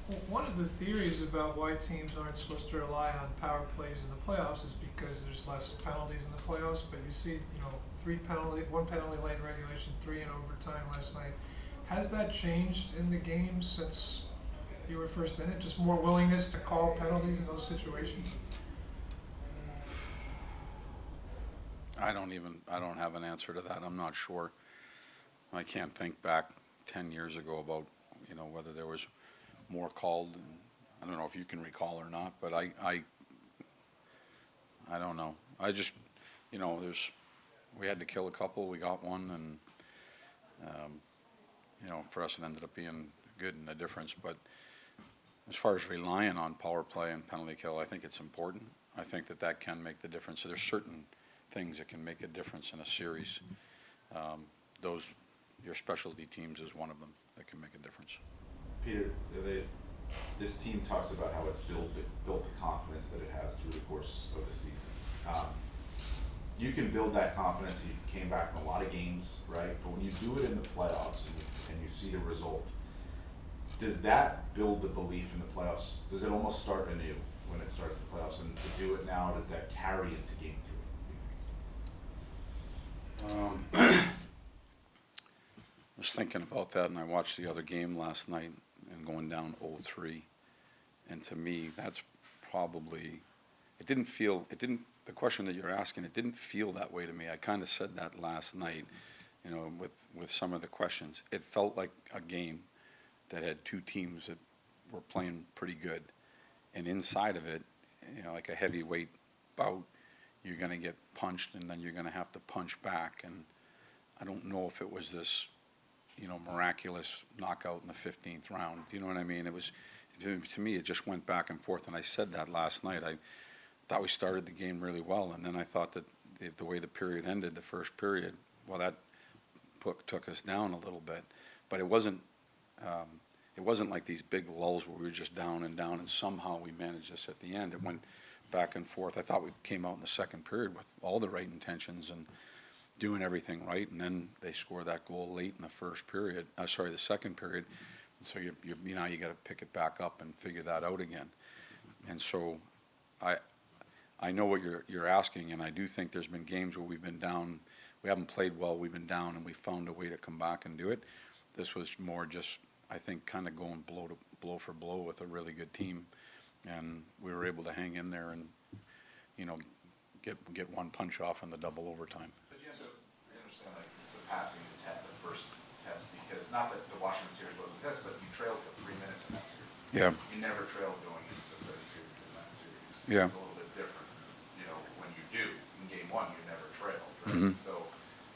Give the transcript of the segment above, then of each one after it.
Well, one of the theories about why teams aren't supposed to rely on power plays in the playoffs is because there's less penalties in the playoffs. But you see, one penalty late in regulation, three in overtime last night. Has that changed in the game since you were first in it? Just more willingness to call penalties in those situations? I don't have an answer to that. I'm not sure. I can't think back 10 years ago about, whether there was more called. And I don't know if you can recall or not, but I don't know. I just, we had to kill a couple. We got one, and, for us it ended up being good and a difference. But as far as relying on power play and penalty kill, I think it's important. I think that can make the difference. So there's certain things that can make a difference in a series. Your specialty teams is one of them that can make a difference. Peter, this team talks about how it's built the confidence that it has through the course of the season. You can build that confidence. You came back in a lot of games, right? But when you do it in the playoffs and you see the result, does that build the belief in the playoffs? Does it almost start anew when it starts the playoffs? And to do it now, does that carry into game 3? I was thinking about that, and I watched the other game last night and going down 0-3. And to me, that's probably, the question that you're asking, it didn't feel that way to me. I kind of said that last night, with some of the questions. It felt like a game that had two teams that were playing pretty good. And inside of it, like a heavyweight bout, you're going to get punched, and then you're going to have to punch back. And I don't know if it was this, miraculous knockout in the 15th round. Do you know what I mean? It was, to me, it just went back and forth. And I said that last night. I thought we started the game really well, and then I thought that the way the period ended, the first period, well, that took us down a little bit. But it wasn't like these big lulls where we were just down, and somehow we managed this at the end. It went back and forth. I thought we came out in the second period with all the right intentions and doing everything right, and then they score that goal late in the second period. And so now you got to pick it back up and figure that out again. And so I know what you're asking, and I do think there's been games where we've been down, we haven't played well, we've been down, and we found a way to come back and do it. This was more just, I think, kind of going blow for blow with a really good team, and we were able to hang in there and get one punch off in the double overtime. But you also understand, like, it's the passing test, the first test, because not that the Washington series wasn't a test, but you trailed for 3 minutes in that series. Yeah. You never trailed going into the third period in that series. Yeah. It's a little bit different. When you do, in game one, you never trailed, right? Mm-hmm. So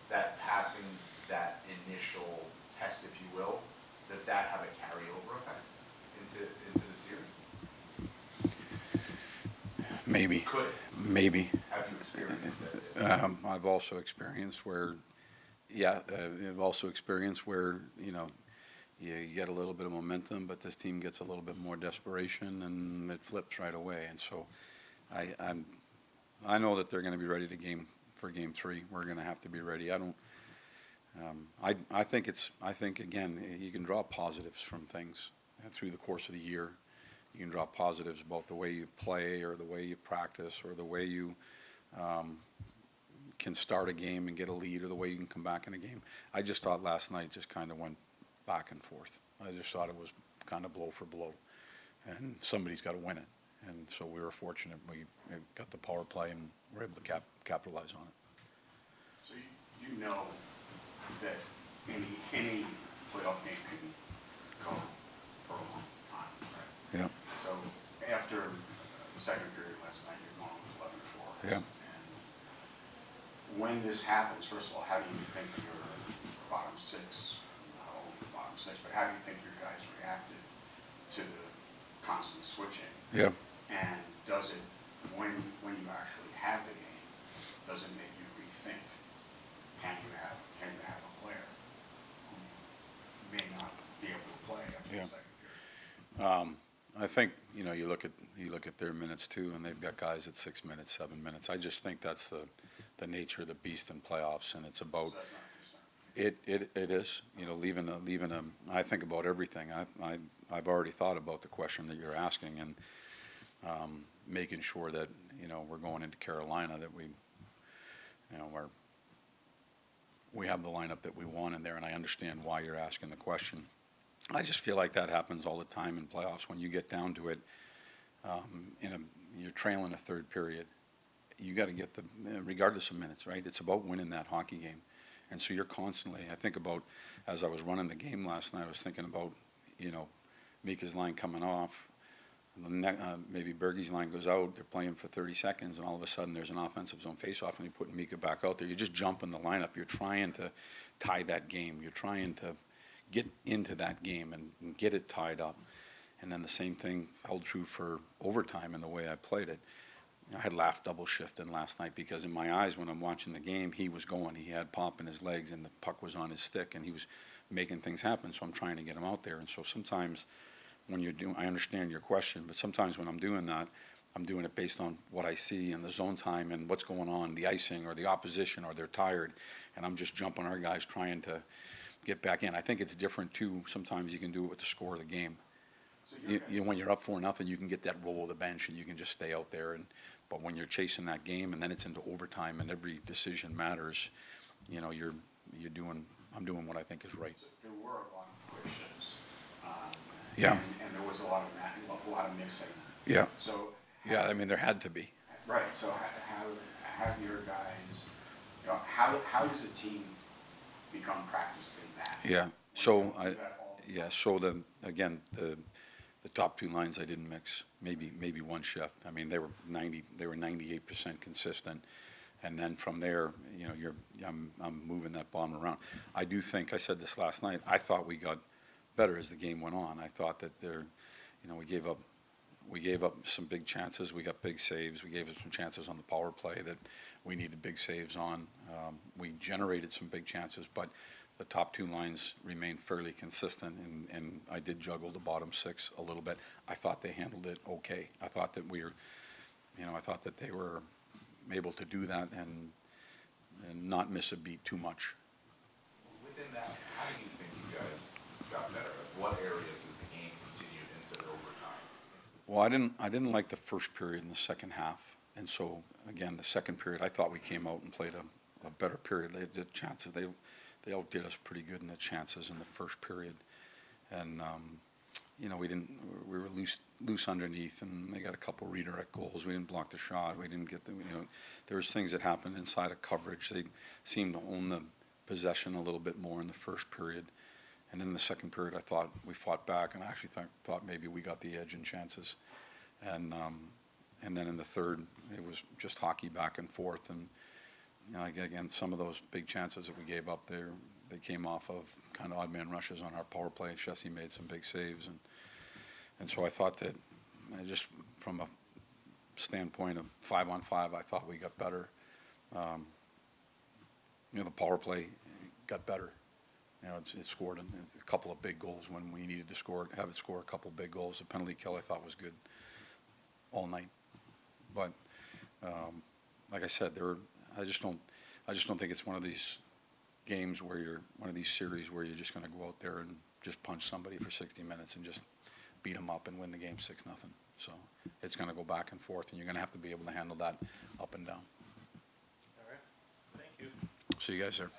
that passing, that initial test, if you will, does that have a carryover effect into the series? Maybe. Could it? Maybe. Have you experienced that? I've also experienced where, you get a little bit of momentum, but this team gets a little bit more desperation, and it flips right away. And so, I know that they're going to be ready for game 3. We're going to have to be ready. I think again, you can draw positives from things through the course of the year. You can draw positives about the way you play, or the way you practice, or the way you can start a game and get a lead, or the way you can come back in a game. I just thought last night just kind of went back and forth. I just thought it was kind of blow for blow, and somebody's got to win it. And so we were fortunate. We got the power play and were able to capitalize on it. So you know that any playoff game can go for a long time, right? Yeah. So after the second period last night, you're going with 11-4. Yeah. And when this happens, first of all, how do you think your bottom six, not only the bottom six, but how do you think your guys reacted to the constant switching? Yeah. And does it, when you actually have the game, does it make you rethink, can you have a player who may not be able to play after the second period? I think you look at their minutes too, and they've got guys at 6 minutes, 7 minutes. I just think that's the nature of the beast in playoffs, and it's about. So that's not a concern. It is, you know, I think about everything. I've already thought about the question that you're asking, and making sure that, you know, we're going into Carolina, that you know, we have the lineup that we want in there, and I understand why you're asking the question. I just feel like that happens all the time in playoffs. When you get down to it, you're trailing a third period, you got to get regardless of minutes, right? It's about winning that hockey game. And so you're constantly, I think about, as I was running the game last night, I was thinking about, you know, Mika's line coming off, maybe Bergie's line goes out, they're playing for 30 seconds, and all of a sudden there's an offensive zone faceoff, and you put Mika back out there. You just jump in the lineup. You're trying to tie that game. You're trying to get into that game and get it tied up. And then the same thing held true for overtime in the way I played it. I had laughed double shifting last night because in my eyes when I'm watching the game, he was going. He had pop in his legs and the puck was on his stick and he was making things happen. So I'm trying to get him out there. And so sometimes when you're doing, I understand your question, but sometimes when I'm doing that, I'm doing it based on what I see in the zone time and what's going on, the icing or the opposition, or they're tired. And I'm just jumping our guys trying to get back in. I think it's different too. Sometimes you can do it with the score of the game. So When you're up 4-0, you can get that roll of the bench and you can just stay out there. But when you're chasing that game and then it's into overtime and every decision matters, you know, I'm doing what I think is right. So there were a lot of quick shifts. Yeah. And there was a lot of mixing. Yeah. So. Yeah, I mean, there had to be. Right, so have your guys, you know, how does a team become practiced in that? Yeah. When So you don't do that all the time? So the top two lines I didn't mix, maybe one shift. I mean, they were 98% consistent, and then from there, you know, I'm moving that bottom around. I do think I said this last night. I thought we got better as the game went on. I thought that we gave up some big chances. We got big saves. We gave up some chances on the power play that we needed big saves on. We generated some big chances, but the top two lines remained fairly consistent, and I did juggle the bottom six a little bit. I thought they handled it okay. I thought that I thought that they were able to do that and not miss a beat too much. Within that, how do you think you guys got better? What areas as the game continued into overtime? Well, I didn't like the first period and the second half, and so again, the second period, I thought we came out and played a better period. They did chances. They outdid us pretty good in the chances in the first period, and you know, we were loose underneath, and they got a couple redirect goals. We didn't block the shot. We didn't get there was things that happened inside of coverage. They seemed to own the possession a little bit more in the first period. And then in the second period, I thought we fought back, and I actually thought maybe we got the edge in chances. And then in the third, it was just hockey back and forth. And you know, again, some of those big chances that we gave up there, they came off of kind of odd man rushes on our power play. Chessie made some big saves, and so I thought that just from a standpoint of 5-on-5, I thought we got better. The power play got better. You know, it scored a couple of big goals when we needed to have it score a couple of big goals. The penalty kill I thought was good all night, but like I said, I just don't think it's one of these games where one of these series where you're just going to go out there and just punch somebody for 60 minutes and just beat them up and win the game 6-0. So it's going to go back and forth, and you're going to have to be able to handle that up and down. All right, thank you. See you guys there.